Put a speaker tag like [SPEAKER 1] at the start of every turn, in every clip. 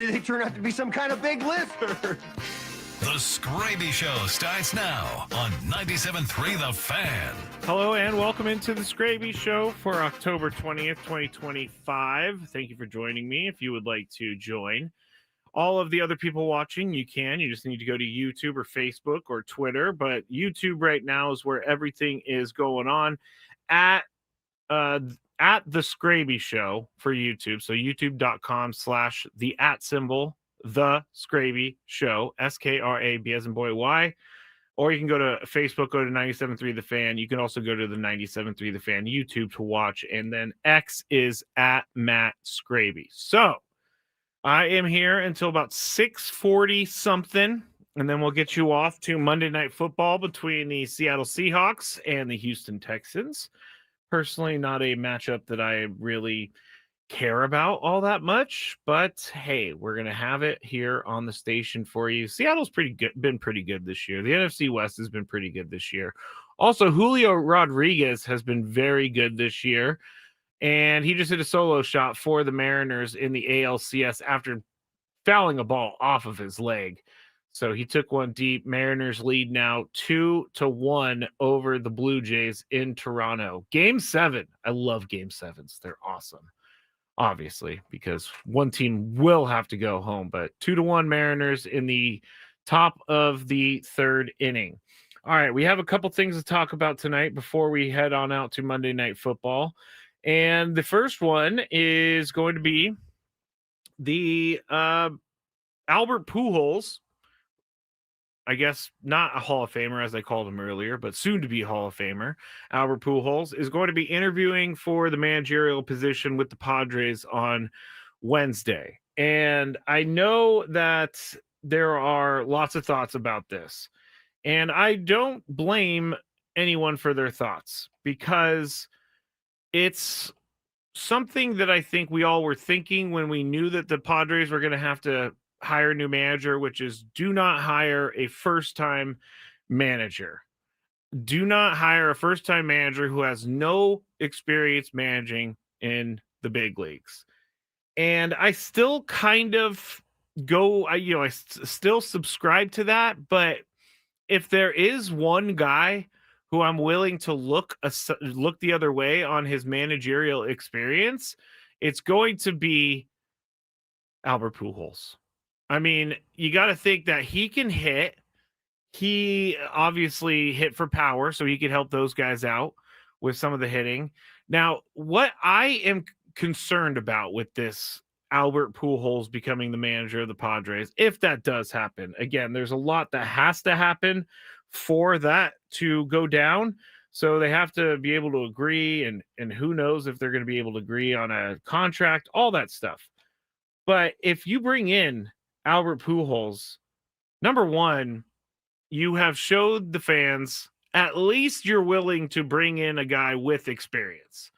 [SPEAKER 1] They turn out to be some kind of big lizard.
[SPEAKER 2] The Skraby Show starts now on 97.3 The Fan.
[SPEAKER 3] Hello and welcome into the Skraby Show for October 20th, 2025. Thank you for joining me. If you would like to join all of the other people watching, you can. You just need to go to YouTube or Facebook or Twitter. But YouTube right now is where everything is going on at the Skraby Show for YouTube. So youtube.com/the Skraby Show, SKRAB as in boy Y. Or you can go to Facebook, go to 97.3 The Fan. You can also go to the 97.3 The Fan YouTube to watch. And then X is at Matt Skraby. So I am here until about 6:40 something. And then we'll get you off to Monday Night Football between the Seattle Seahawks and the Houston Texans. Personally, not a matchup that I really care about all that much, but hey, we're gonna have it here on the station for you. Seattle's been pretty good this year. The NFC West has been pretty good this year. Also, Julio Rodriguez has been very good this year, and he just hit a solo shot for the Mariners in the ALCS after fouling a ball off of his leg. So he took one deep. Mariners lead now 2-1 over the Blue Jays in Toronto. Game 7. I love Game 7s. They're awesome. Obviously, because one team will have to go home, but 2-1 Mariners in the top of the third inning. All right, we have a couple things to talk about tonight before we head on out to Monday Night Football. And the first one is going to be the Albert Pujols, I guess not a Hall of Famer as I called him earlier, but soon to be Hall of Famer, Albert Pujols, is going to be interviewing for the managerial position with the Padres on Wednesday. And I know that there are lots of thoughts about this. And I don't blame anyone for their thoughts because it's something that I think we all were thinking when we knew that the Padres were going to have to hire a new manager, which is do not hire a first-time manager. Do not hire a first-time manager who has no experience managing in the big leagues. And I still kind of I still subscribe to that, but if there is one guy who I'm willing to look the other way on his managerial experience, it's going to be Albert Pujols. I mean, you got to think that he can hit. He obviously hit for power, so he could help those guys out with some of the hitting. Now, what I am concerned about with this Albert Pujols becoming the manager of the Padres, if that does happen, again, there's a lot that has to happen for that to go down. So they have to be able to agree, and who knows if they're going to be able to agree on a contract, all that stuff. But if you bring in Albert Pujols, number one, you have showed the fans at least you're willing to bring in a guy with experience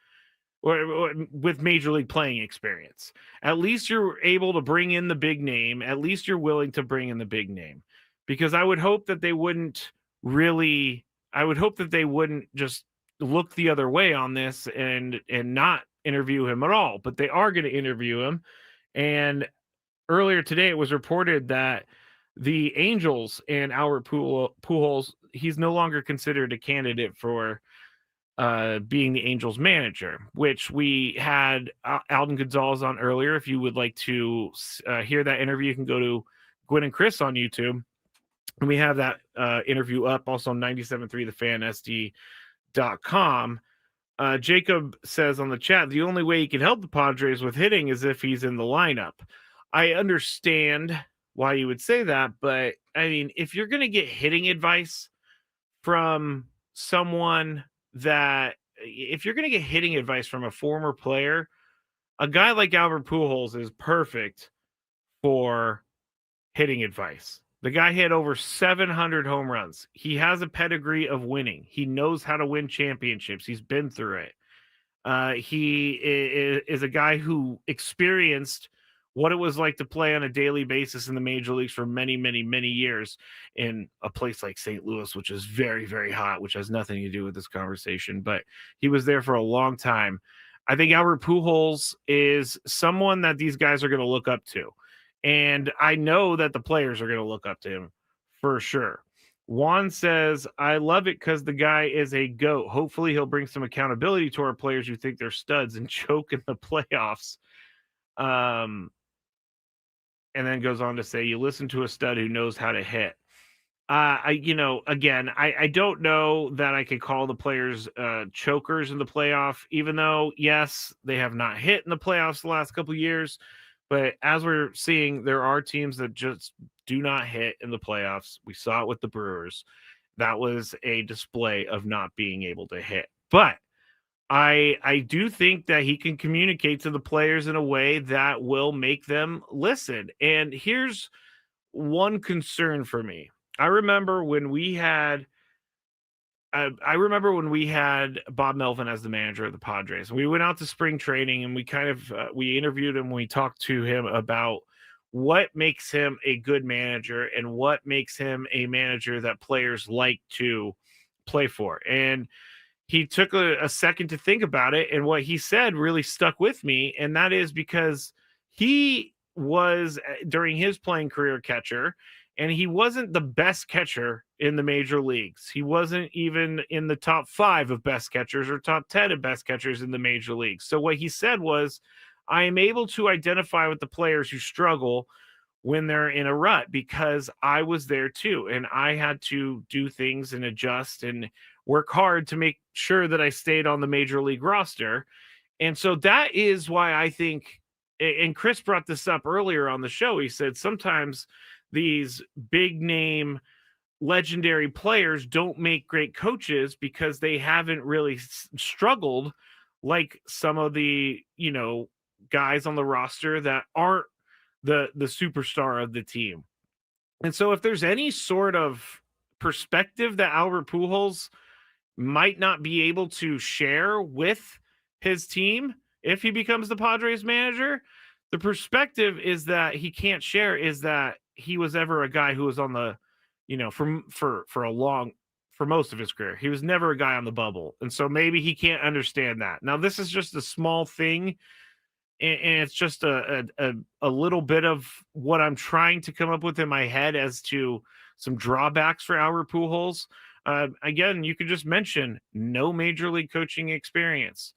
[SPEAKER 3] or with major league playing experience. At least you're able to bring in the big name. At least you're willing to bring in the big name, because I would hope that they wouldn't just look the other way on this and not interview him at all, but they are going to interview him. And earlier today, it was reported that the Angels and Albert Pujols, he's no longer considered a candidate for being the Angels manager, which we had Alden Gonzalez on earlier. If you would like to hear that interview, you can go to Gwen and Chris on YouTube. And we have that interview up also on 97.3thefansd.com. Jacob says on the chat, the only way he can help the Padres with hitting is if he's in the lineup. I understand why you would say that, but I mean, if you're going to get hitting advice from someone if you're going to get hitting advice from a former player, a guy like Albert Pujols is perfect for hitting advice. The guy hit over 700 home runs. He has a pedigree of winning. He knows how to win championships. He's been through it. He is a guy who experienced what it was like to play on a daily basis in the major leagues for many, many, many years in a place like St. Louis, which is very, very hot, which has nothing to do with this conversation, but he was there for a long time. I think Albert Pujols is someone that these guys are going to look up to. And I know that the players are going to look up to him for sure. Juan says, I love it because the guy is a GOAT. Hopefully, he'll bring some accountability to our players who think they're studs and choke in the playoffs. And then goes on to say, you listen to a stud who knows how to hit. I don't know that I could call the players chokers in the playoff, even though, yes, they have not hit in the playoffs the last couple of years. But as we're seeing, there are teams that just do not hit in the playoffs. We saw it with the Brewers. That was a display of not being able to hit. But I do think that he can communicate to the players in a way that will make them listen. And here's one concern for me. I remember when we had Bob Melvin as the manager of the Padres. We went out to spring training and we kind of we interviewed him. We talked to him about what makes him a good manager and what makes him a manager that players like to play for. And he took a second to think about it. And what he said really stuck with me. And that is because he was, during his playing career, catcher, and he wasn't the best catcher in the major leagues. He wasn't even in the top 5 of best catchers or top 10 of best catchers in the major leagues. So what he said was, I am able to identify with the players who struggle when they're in a rut because I was there too. And I had to do things and adjust and work hard to make sure that I stayed on the major league roster. And so that is why I think, and Chris brought this up earlier on the show, he said sometimes these big name legendary players don't make great coaches because they haven't really struggled like some of the, guys on the roster that aren't the superstar of the team. And so if there's any sort of perspective that Albert Pujols might not be able to share with his team if he becomes the Padres manager, the perspective is that he can't share is that he was ever a guy who was on the, for most of his career, he was never a guy on the bubble. And so maybe he can't understand that. Now, this is just a small thing. And it's just a little bit of what I'm trying to come up with in my head as to some drawbacks for Albert Pujols. Again, you could just mention no major league coaching experience.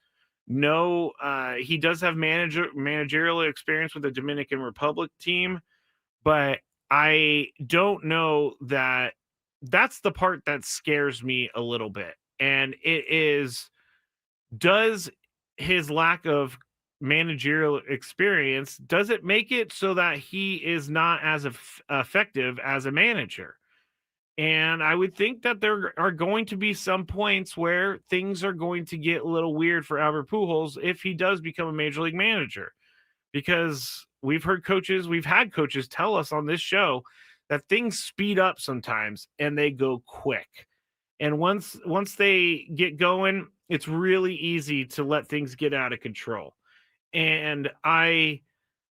[SPEAKER 3] No, he does have managerial experience with the Dominican Republic team, but I don't know that that's the part that scares me a little bit. And it is, does his lack of managerial experience, does it make it so that he is not as effective as a manager? And I would think that there are going to be some points where things are going to get a little weird for Albert Pujols if he does become a major league manager, because we've had coaches tell us on this show that things speed up sometimes and they go quick. And once they get going, it's really easy to let things get out of control. And I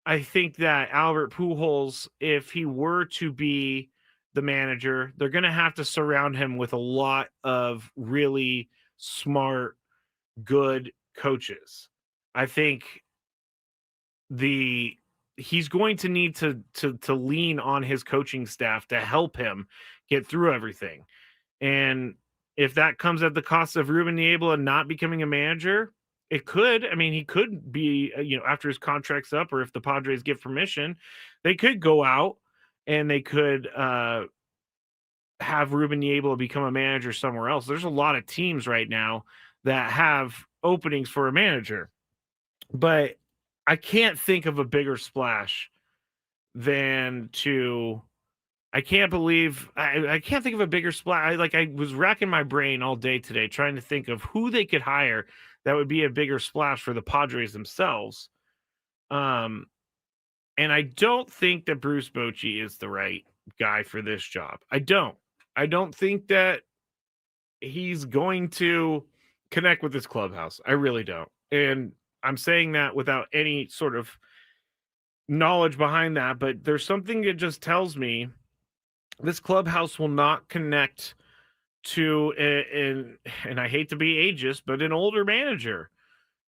[SPEAKER 3] think that Albert Pujols, if he were to be the manager, they're going to have to surround him with a lot of really smart, good coaches. I think he's going to need to lean on his coaching staff to help him get through everything. And if that comes at the cost of Ruben Niebla not becoming a manager, it could. I mean, he could be, after his contract's up, or if the Padres give permission, they could go out and they could have Ruben Niebla become a manager somewhere else. There's a lot of teams right now that have openings for a manager, but I can't think of a bigger splash than to. I can't think of a bigger splash. I was racking my brain all day today trying to think of who they could hire that would be a bigger splash for the Padres themselves. And I don't think that Bruce Bochy is the right guy for this job. I don't think that he's going to connect with this clubhouse. I really don't. And I'm saying that without any sort of knowledge behind that, but there's something that just tells me this clubhouse will not connect to and I hate to be ageist, but an older manager.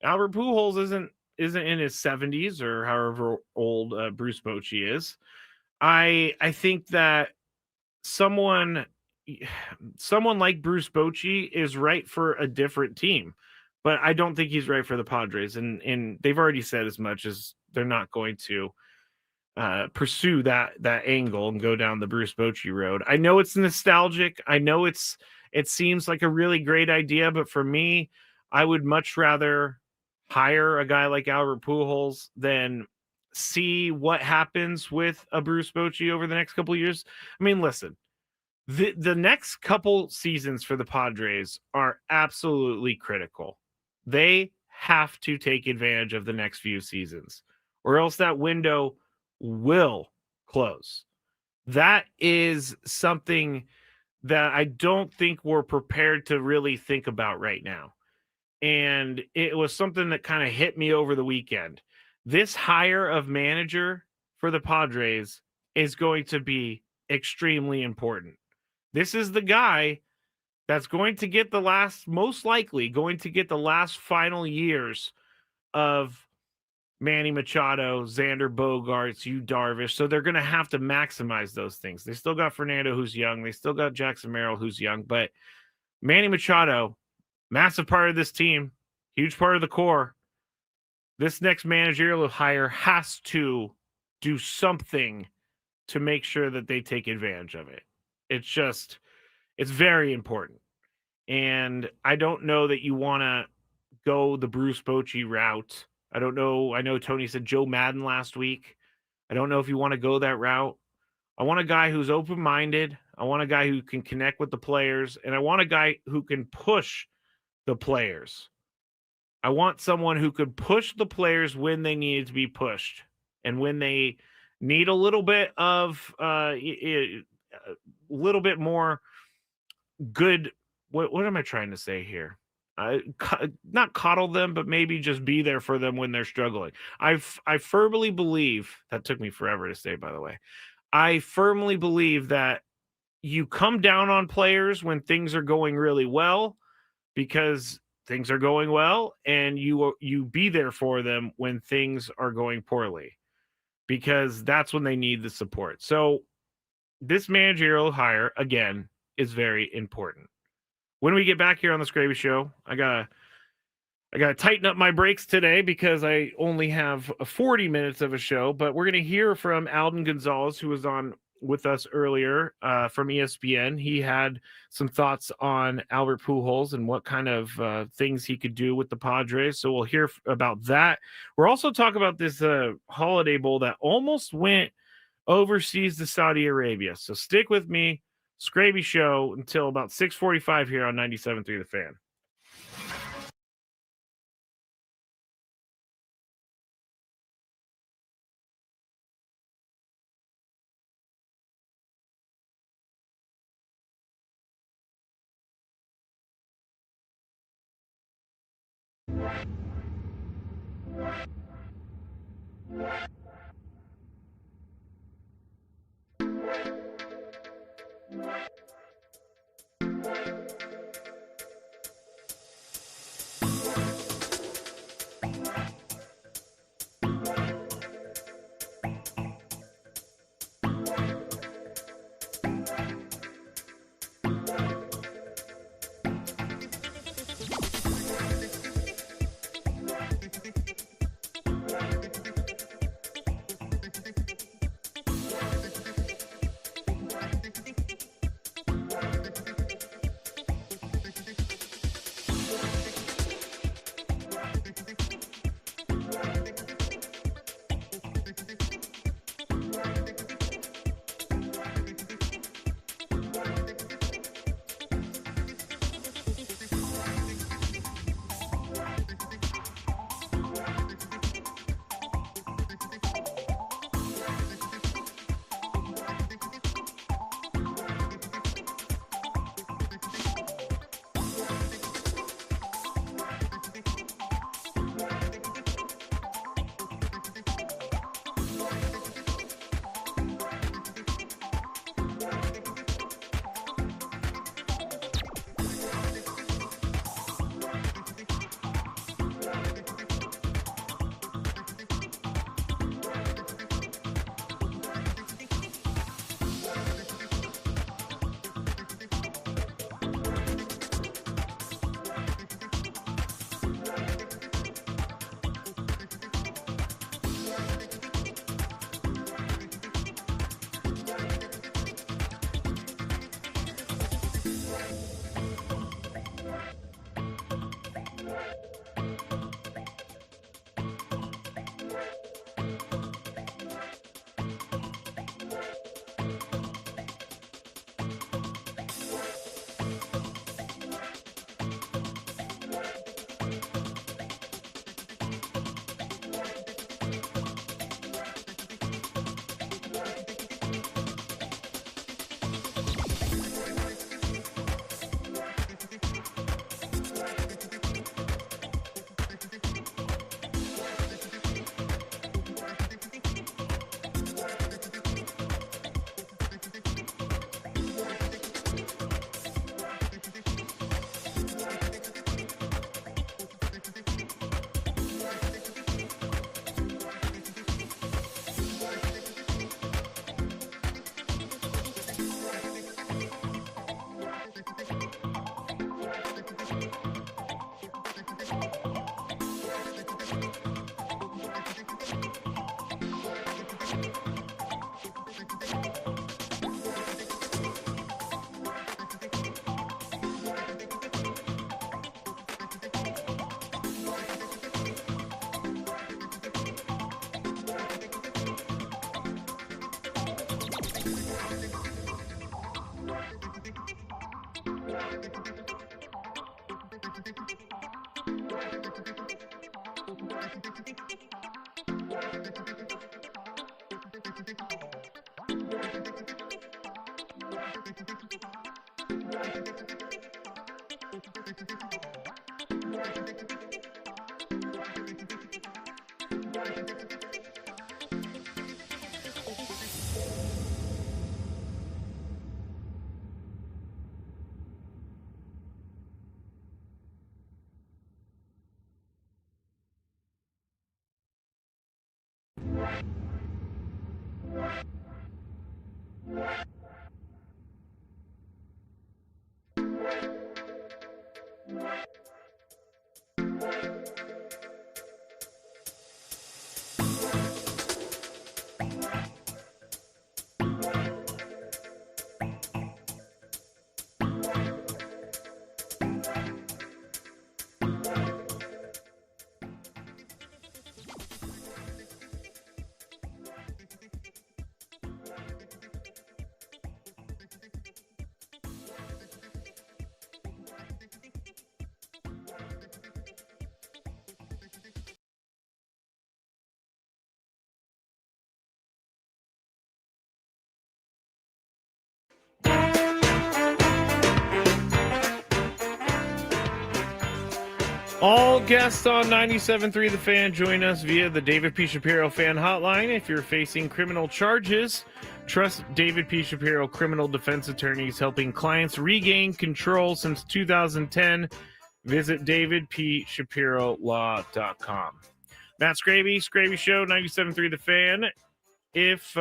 [SPEAKER 3] Albert Pujols isn't isn't in his 70s or however old Bruce Bochy is. I think that someone like Bruce Bochy is right for a different team, but I don't think he's right for the Padres, and they've already said as much as they're not going to pursue that angle and go down the Bruce Bochy road. I know it's nostalgic. I know it seems like a really great idea, but for me, I would much rather hire a guy like Albert Pujols than see what happens with a Bruce Bochy over the next couple of years. I mean, listen, the next couple seasons for the Padres are absolutely critical. They have to take advantage of the next few seasons, or else that window will close. That is something that I don't think we're prepared to really think about right now. And it was something that kind of hit me over the weekend. This hire of manager for the Padres is going to be extremely important. This is the guy that's going to get most likely going to get the last final years of Manny Machado, Xander Bogaerts, Yu Darvish. So they're going to have to maximize those things. They still got Fernando, who's young. They still got Jackson Merrill, who's young. But Manny Machado, massive part of this team, huge part of the core. This next managerial hire has to do something to make sure that they take advantage of it. It's very important. And I don't know that you want to go the Bruce Bochy route. I don't know. I know Tony said Joe Madden last week. I don't know if you want to go that route. I want a guy who's open-minded. I want a guy who can connect with the players. And I want a guy who can push the players. I want someone who could push the players when they needed to be pushed. And when they need a little bit of a little bit more good. What am I trying to say here? Not coddle them, but maybe just be there for them when they're struggling. I firmly believe that took me forever to say, by the way. I firmly believe that you come down on players when things are going really well because things are going well, and you be there for them when things are going poorly because that's when they need the support. So this managerial hire, again, is very important. When we get back here on the Skraby Show, I gotta tighten up my brakes today because I only have 40 minutes of a show. But we're gonna hear from Alden Gonzalez, who was on with us earlier from ESPN. He had some thoughts on Albert Pujols and what kind of things he could do with the Padres. So we'll hear about that. We're also talking about this Holiday Bowl that almost went overseas to Saudi Arabia. So stick with me. Skraby Show until about 6:45 here on 97.3 The Fan. All guests on 97.3 The Fan join us via the David P. Shapiro Fan Hotline. If you're facing criminal charges, trust David P. Shapiro criminal defense attorneys helping clients regain control since 2010. Visit davidpshapirolaw.com. Matt Skraby, Skraby Show, 97.3 The Fan. If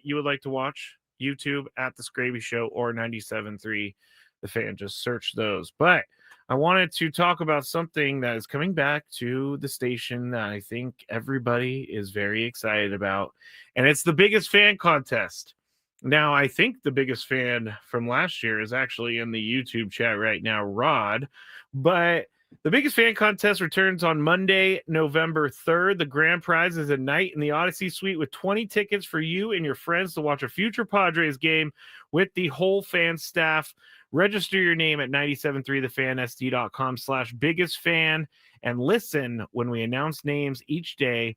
[SPEAKER 3] you would like to watch YouTube at The Skraby Show or 97.3 The Fan, just search those. But I wanted to talk about something that is coming back to the station that I think everybody is very excited about, and it's the biggest fan contest. Now, I think the biggest fan from last year is actually in the YouTube chat right now, Rod, but the biggest fan contest returns on Monday, November 3rd. The grand prize is a night in the Odyssey Suite with 20 tickets for you and your friends to watch a future Padres game with the whole fan staff. Register your name at 973thefansd.com/biggest fan and listen when we announce names each day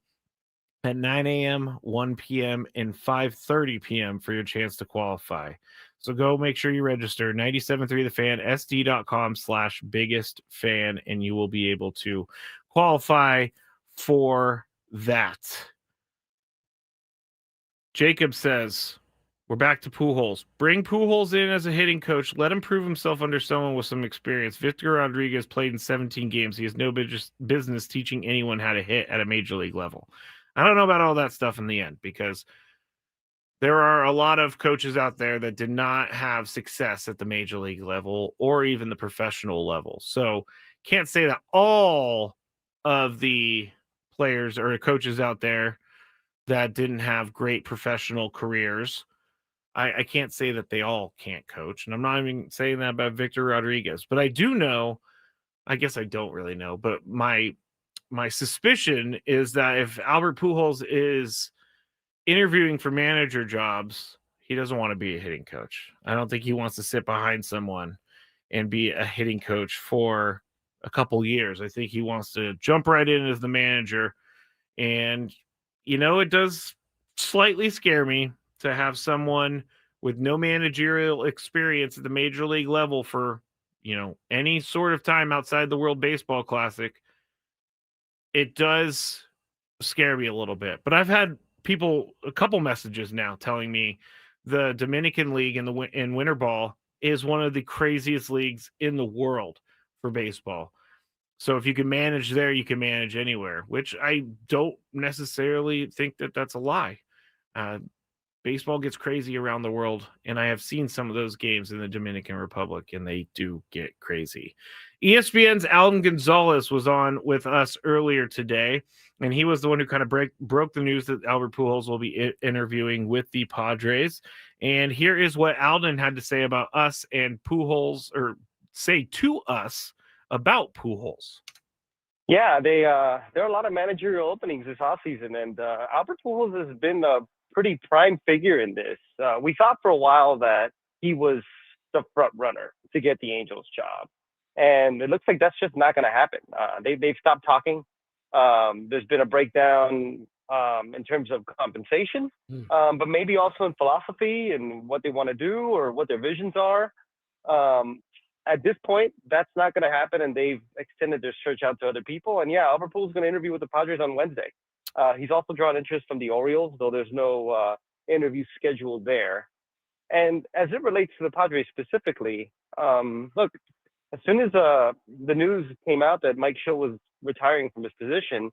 [SPEAKER 3] at 9 a.m., 1 p.m., and 5:30 p.m. for your chance to qualify. So go make sure you register 973thefansd.com/biggest fan, and you will be able to qualify for that. Jacob says, we're back to Pujols. Bring Pujols in as a hitting coach. Let him prove himself under someone with some experience. Victor Rodriguez played in 17 games. He has no business teaching anyone how to hit at a major league level. I don't know about all that stuff in the end because there are a lot of coaches out there that did not have success at the major league level or even the professional level. So can't say that all of the players or coaches out there that didn't have great professional careers, I can't say that they all can't coach. And I'm not even saying that about Victor Rodriguez. But I do know I guess I don't really know, but my suspicion is that if Albert Pujols is interviewing for manager jobs, he doesn't want to be a hitting coach. I don't think he wants to sit behind someone and be a hitting coach for a couple years. I think he wants to jump right in as the manager. And, it does slightly scare me to have someone with no managerial experience at the major league level for, any sort of time outside the World Baseball Classic. It does scare me a little bit. But I've had a couple messages now telling me the Dominican League in winter ball is one of the craziest leagues in the world for baseball. So if you can manage there, you can manage anywhere, which I don't necessarily think that that's a lie. Baseball gets crazy around the world, and I have seen some of those games in the Dominican Republic, and they do get crazy. ESPN's Alden Gonzalez was on with us earlier today, and he was the one who kind of broke the news that Albert Pujols will be interviewing with the Padres. And here is what Alden had to say about us and Pujols, or say to us about Pujols.
[SPEAKER 4] Yeah, there are a lot of managerial openings this offseason, and Albert Pujols has been a pretty prime figure in this. We thought for a while that he was the front runner to get the Angels job, and it looks like that's just not going to happen. They've stopped talking. There's been a breakdown in terms of compensation, but maybe also in philosophy and what they want to do or what their visions are. At this point, that's not going to happen, and they've extended their search out to other people. And yeah, Albert Pujols is going to interview with the Padres on Wednesday. He's also drawn interest from the Orioles, though there's no interview scheduled there. And as it relates to the Padres specifically, look, as soon as the news came out that Mike Schill was retiring from his position,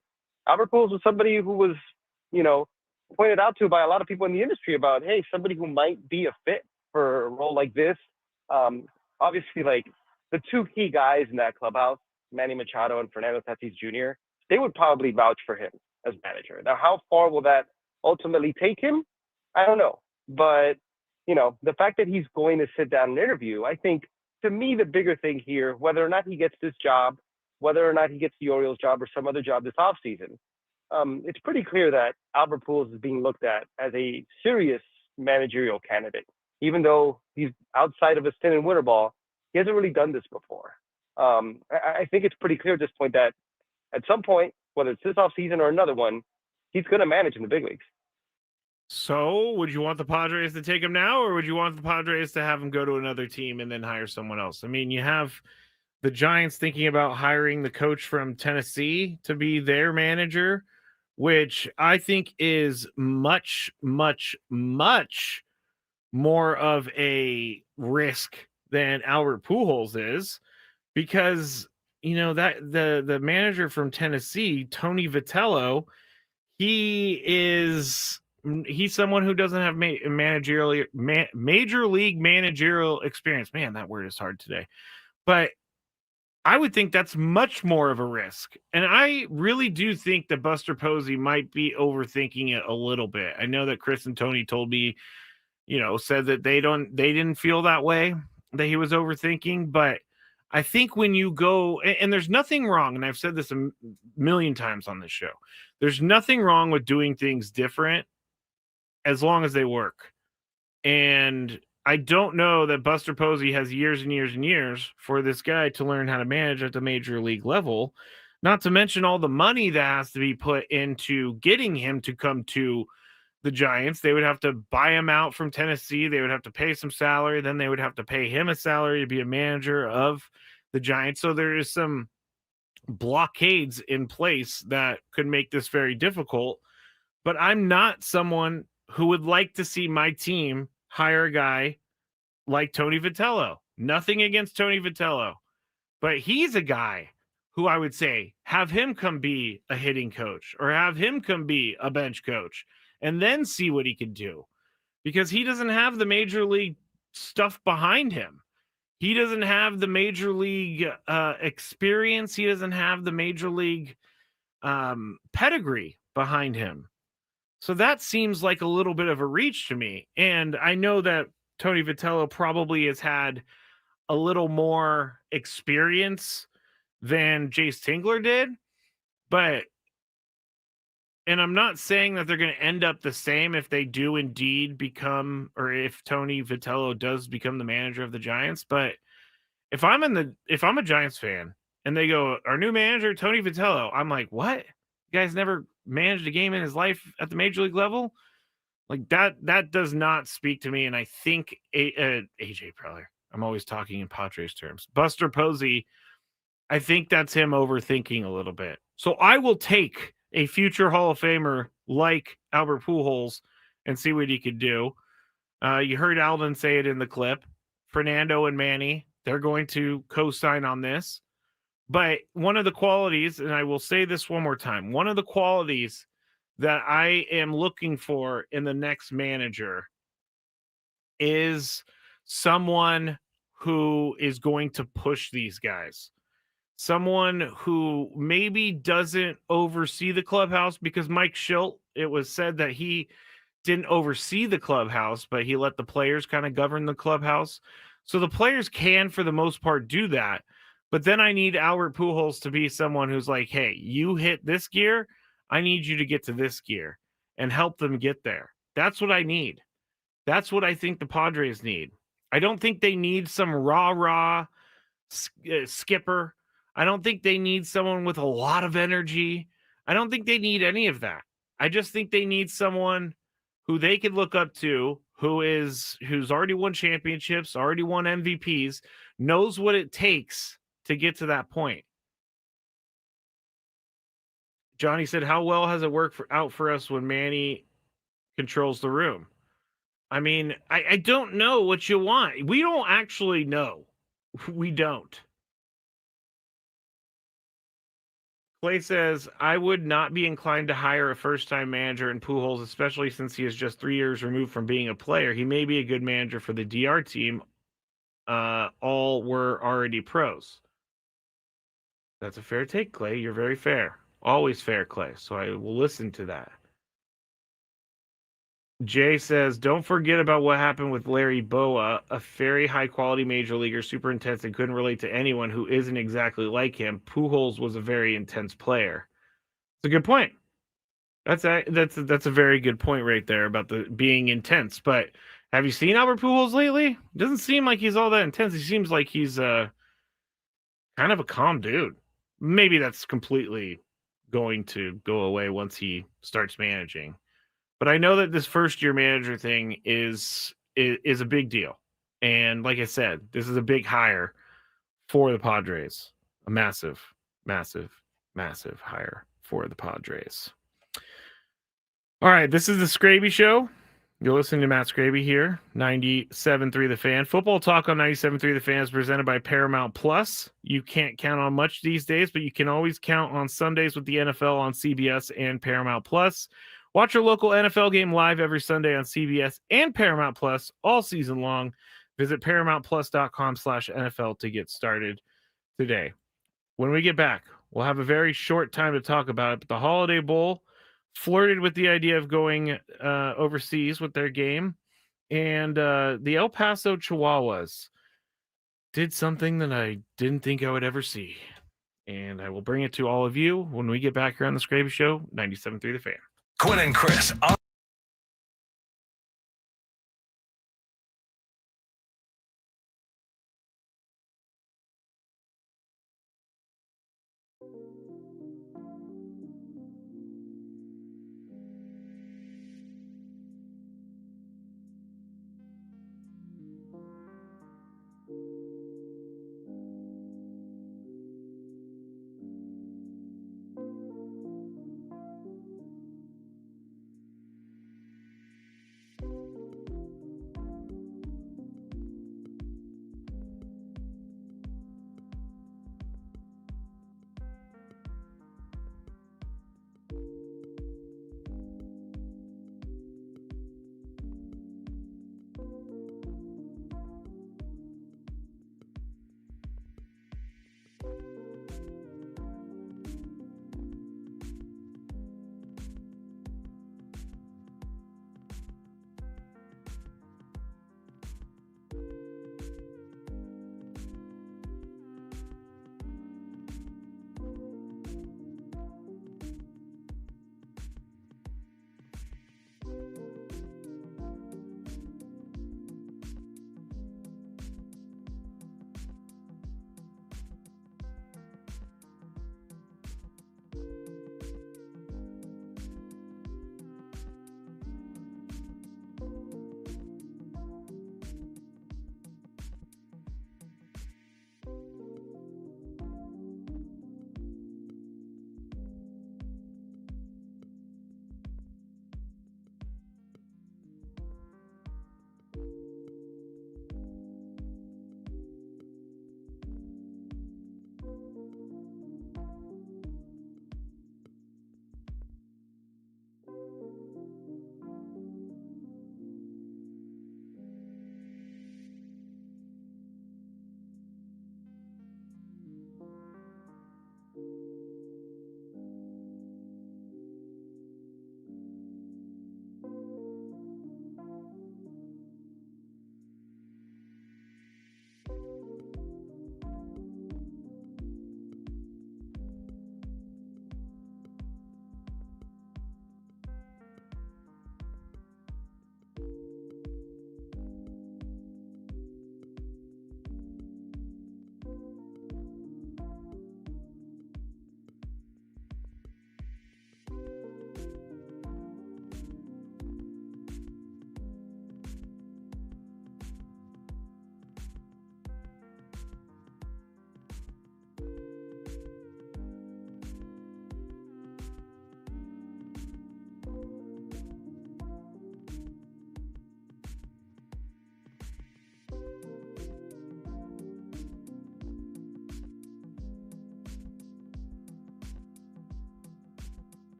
[SPEAKER 4] Albert Pujols was somebody who was, pointed out to by a lot of people in the industry about, hey, somebody who might be a fit for a role like this. Obviously, like the two key guys in that clubhouse, Manny Machado and Fernando Tatis Jr., they would probably vouch for him as manager. Now, how far will that ultimately take him? I don't know. But, the fact that he's going to sit down and interview, I think, to me, the bigger thing here, whether or not he gets this job, whether or not he gets the Orioles job or some other job this offseason, it's pretty clear that Albert Pujols is being looked at as a serious managerial candidate. Even though he's outside of a stint in winter ball, he hasn't really done this before. I think it's pretty clear at this point that at some point, whether it's this offseason or another one, he's going to manage in the big leagues.
[SPEAKER 3] So would you want the Padres to take him now, or would you want the Padres to have him go to another team and then hire someone else? I mean, you have the Giants thinking about hiring the coach from Tennessee to be their manager, which I think is much, much, much more of a risk than Albert Pujols is, because that the manager from Tennessee, Tony Vitello, he's someone who doesn't have major league managerial experience. Man, that word is hard today. But I would think that's much more of a risk. And I really do think that Buster Posey might be overthinking it a little bit. I know that Chris and Tony told me, said that they didn't feel that way, that he was overthinking. But I think when you go, and there's nothing wrong, and I've said this a million times on this show, there's nothing wrong with doing things different as long as they work. And I don't know that Buster Posey has years and years and years for this guy to learn how to manage at the major league level, not to mention all the money that has to be put into getting him to come to the Giants. They would have to buy him out from Tennessee. They would have to pay some salary. Then they would have to pay him a salary to be a manager of the Giants. So there is some blockades in place that could make this very difficult. But I'm not someone who would like to see my team hire a guy like Tony Vitello. Nothing against Tony Vitello, but he's a guy who I would say have him come be a hitting coach or have him come be a bench coach and then see what he can do, because he doesn't have the major league stuff behind him. He doesn't have the major league experience. He doesn't have the major league pedigree behind him. So that seems like a little bit of a reach to me. And I know that Tony Vitello probably has had a little more experience than Jace Tingler did, but and I'm not saying that they're going to end up the same if they do indeed become, or if Tony Vitello does become the manager of the Giants. But if I'm a Giants fan and they go, our new manager, Tony Vitello, I'm like, what? You guys never managed a game in his life at the major league level? Like that does not speak to me. And I think AJ Preller, I'm always talking in Padres terms. Buster Posey, I think that's him overthinking a little bit. So I will take a future Hall of Famer like Albert Pujols and see what he could do. You heard Alden say it in the clip. Fernando and Manny, they're going to co-sign on this. But one of the qualities, and I will say this one more time, one of the qualities that I am looking for in the next manager is someone who is going to push these guys. Someone who maybe doesn't oversee the clubhouse, because Mike Schilt, it was said that he didn't oversee the clubhouse, but he let the players kind of govern the clubhouse. So the players can, for the most part, do that. But then I need Albert Pujols to be someone who's like, hey, you hit this gear, I need you to get to this gear and help them get there. That's what I need. That's what I think the Padres need. I don't think they need some rah-rah skipper. I don't think they need someone with a lot of energy. I don't think they need any of that. I just think they need someone who they could look up to, who's already won championships, already won MVPs, knows what it takes to get to that point. Johnny said, how well has it worked out for us when Manny controls the room? I mean, I don't know what you want. We don't actually know. We don't. Clay says, I would not be inclined to hire a first-time manager in Pujols, especially since he is just 3 years removed from being a player. He may be a good manager for the DR team. All were already pros. That's a fair take, Clay. You're very fair. Always fair, Clay. So I will listen to that. Jay says, don't forget about what happened with Larry Boa, a very high-quality major leaguer, super intense, and couldn't relate to anyone who isn't exactly like him. Pujols was a very intense player. It's a good point. That's a very good point right there about the being intense. But have you seen Albert Pujols lately? It doesn't seem like he's all that intense. He seems like he's kind of a calm dude. Maybe that's completely going to go away once he starts managing. But I know that this first year manager thing is a big deal. And like I said, this is a big hire for the Padres. A massive, massive, massive hire for the Padres. All right, this is the Skraby Show. You're listening to Matt Skraby here, 97.3 The Fan. Football talk on 97.3 The Fan is presented by Paramount Plus. You can't count on much these days, but you can always count on Sundays with the NFL on CBS and Paramount Plus. Watch your local NFL game live every Sunday on CBS and Paramount Plus all season long. Visit ParamountPlus.com/NFL to get started today. When we get back, we'll have a very short time to talk about it, but the Holiday Bowl flirted with the idea of going overseas with their game, and the El Paso Chihuahuas did something that I didn't think I would ever see, and I will bring it to all of you when we get back here on the Skraby Show, 97.3 The Fan.
[SPEAKER 2] Quinn and Chris.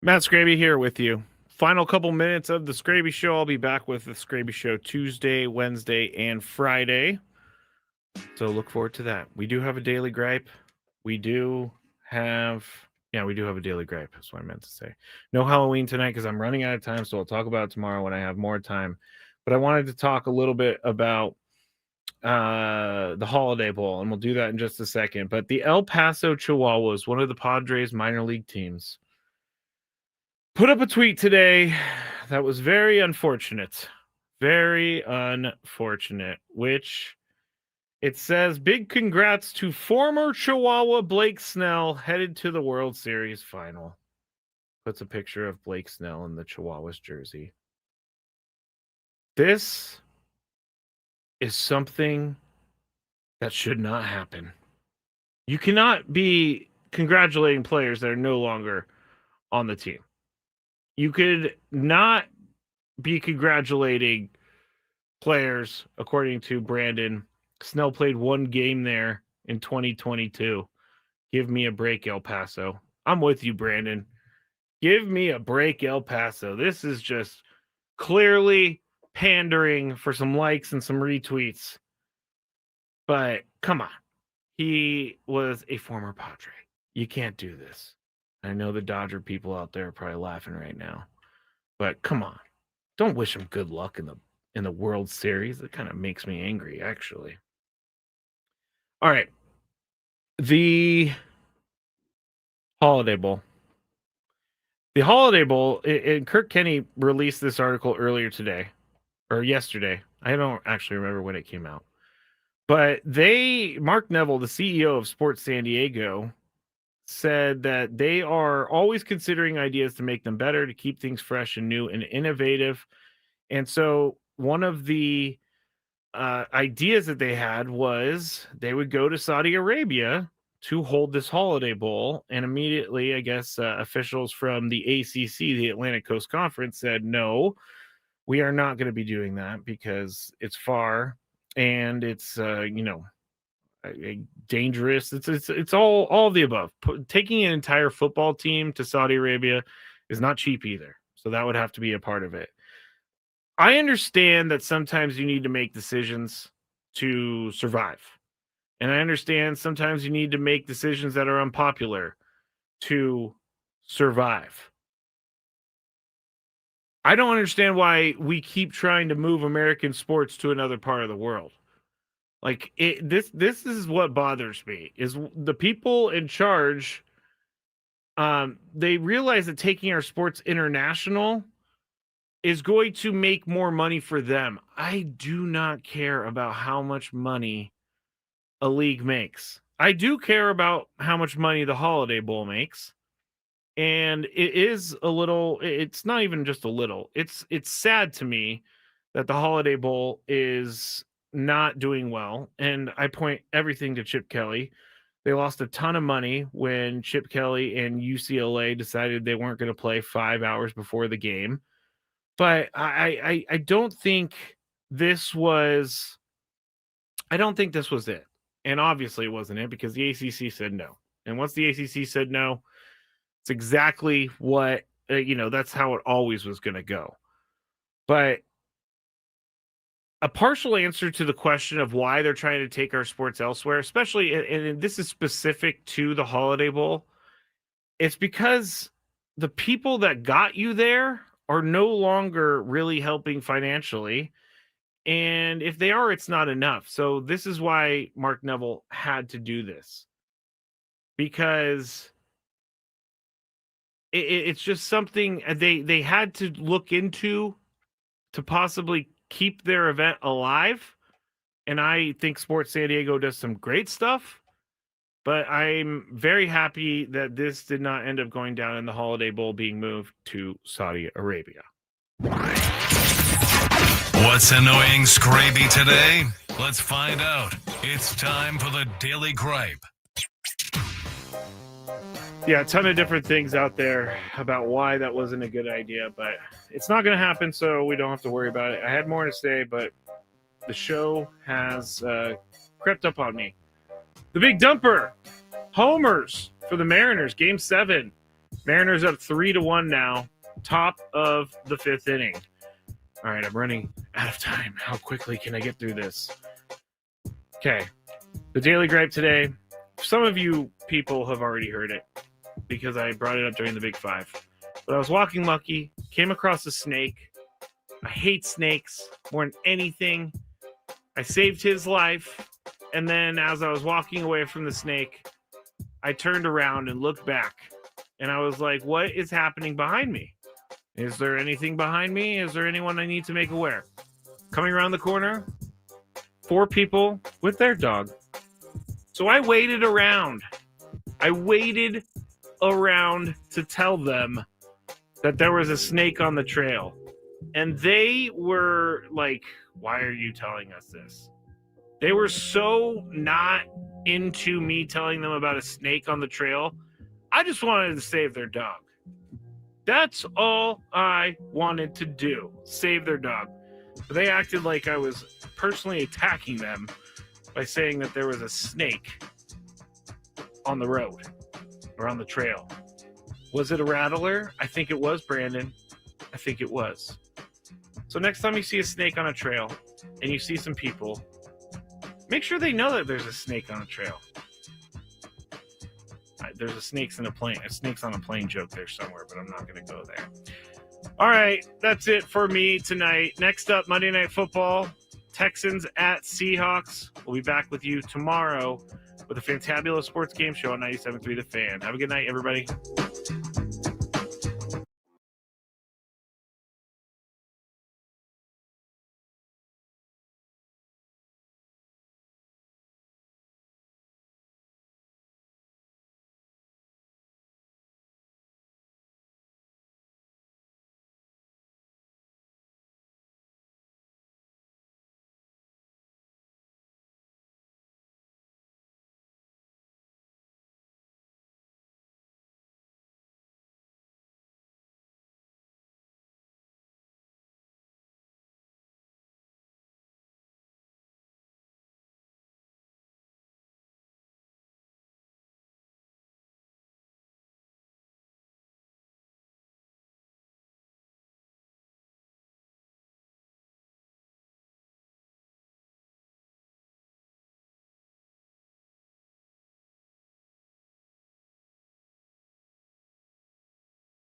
[SPEAKER 3] Matt Skraby here with you. Final couple minutes of the Skraby Show. I'll be back with the Skraby Show Tuesday, Wednesday, and Friday. So look forward to that. We do have a daily gripe. We do have a daily gripe. That's what I meant to say. No Halloween tonight because I'm running out of time, so I'll talk about it tomorrow when I have more time. But I wanted to talk a little bit about the Holiday Bowl, and we'll do that in just a second. But the El Paso Chihuahuas, one of the Padres minor league teams, put up a tweet today that was very unfortunate. Very unfortunate, which it says, big congrats to former Chihuahua Blake Snell headed to the World Series final. Puts a picture of Blake Snell in the Chihuahuas jersey. This is something that should not happen. You cannot be congratulating players that are no longer on the team. You could not be congratulating players, according to Brandon. Snell played one game there in 2022. Give me a break, El Paso. I'm with you, Brandon. Give me a break, El Paso. This is just clearly pandering for some likes and some retweets. But come on. He was a former Padre. You can't do this. I know the Dodger people out there are probably laughing right now. But come on. Don't wish him good luck in the World Series. It kind of makes me angry, actually. All right. The Holiday Bowl. The Holiday Bowl, and Kirk Kenny released this article earlier today, or yesterday. I don't actually remember when it came out. But Mark Neville, the CEO of Sports San Diego, said that they are always considering ideas to make them better, to keep things fresh and new and innovative. And so one of the ideas that they had was they would go to Saudi Arabia to hold this Holiday Bowl. And immediately, I guess, officials from the ACC, the Atlantic Coast Conference, said, no, we are not going to be doing that because it's far and it's, dangerous. It's all of the above. Taking an entire football team to Saudi Arabia is not cheap either. So that would have to be a part of it. I understand that sometimes you need to make decisions to survive. And I understand sometimes you need to make decisions that are unpopular to survive. I don't understand why we keep trying to move American sports to another part of the world. Like this is what bothers me is the people in charge. They realize that taking our sports international is going to make more money for them. I do not care about how much money a league makes. I do care about how much money the Holiday Bowl makes. And it's not even just a little. It's sad to me that the Holiday Bowl is not doing well. And I point everything to Chip Kelly. They lost a ton of money when Chip Kelly and UCLA decided they weren't going to play 5 hours before the game. But I don't think this was it. And obviously it wasn't it because the ACC said no. And once the ACC said no, it's exactly what, that's how it always was going to go. But a partial answer to the question of why they're trying to take our sports elsewhere, especially, and this is specific to the Holiday Bowl, it's because the people that got you there are no longer really helping financially. And if they are, it's not enough. So this is why Mark Neville had to do this. Because it's just something they had to look into to possibly keep their event alive. And I think Sports San Diego does some great stuff. But I'm very happy that this did not end up going down in the Holiday Bowl being moved to Saudi Arabia.
[SPEAKER 2] What's annoying Skraby today? Let's find out. It's time for the Daily Gripe.
[SPEAKER 3] Yeah, a ton of different things out there about why that wasn't a good idea, but it's not going to happen, so we don't have to worry about it. I had more to say, but the show has crept up on me. The big dumper, homers for the Mariners, Game 7. Mariners up 3-1 now, top of the 5th inning. All right, I'm running out of time. How quickly can I get through this? Okay, the Daily Gripe today. Some of you people have already heard it because I brought it up during the Big Five. But I was walking Lucky, came across a snake. I hate snakes more than anything. I saved his life. And then as I was walking away from the snake, I turned around and looked back. And I was like, what is happening behind me? Is there anything behind me? Is there anyone I need to make aware? Coming around the corner, 4 people with their dog. So I waited around. To tell them that there was a snake on the trail. And they were like, why are you telling us this? They were so not into me telling them about a snake on the trail. I just wanted to save their dog. That's all I wanted to do. Save their dog. But they acted like I was personally attacking them by saying that there was a snake on the road or on the trail. Was it a rattler? I think it was, Brandon. I think it was. So next time you see a snake on a trail and you see some people, make sure they know that there's a snake on a trail. There's a snakes on a plane joke there somewhere, but I'm not going to go there. All right, that's it for me tonight. Next up, Monday Night Football, Texans at Seahawks. We'll be back with you tomorrow with a fantabulous sports game show on 97.3 The Fan. Have a good night, everybody.